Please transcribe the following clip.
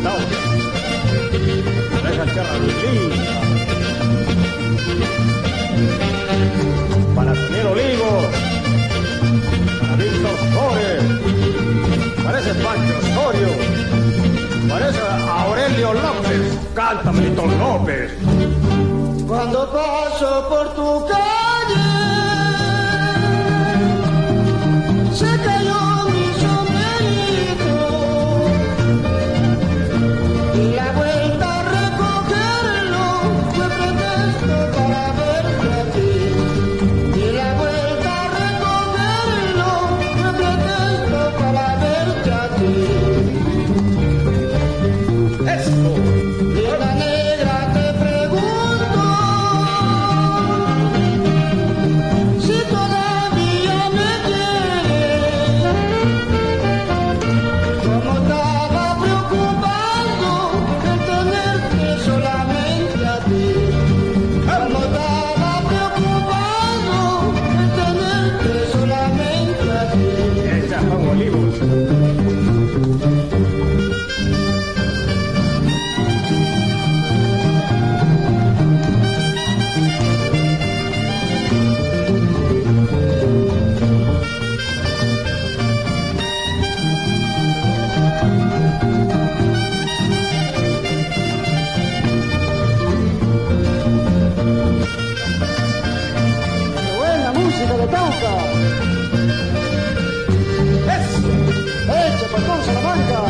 Tauca, para esa tierra linda, para Daniel Olivos, para Víctor Flores, para ese Pancho Osorio, para ese Aurelio López, canta Milton López. Cuando paso por tu calle, se cayó mi sombrerito y la vuelta a recogerlo fue pretexto para verte a ti. Y la vuelta a recogerlo fue pretexto para verte a ti. ¡Eso! Viuda negra, te pregunto si todavía me quieres. Como estaba preocupado en tenerte solamente a ti. Como estaba preocupado en tenerte solamente a ti. Esa Juan Olivos. ¡Qué buena música de Tauca! ¡Eso! ¡Hecha por Salamanca!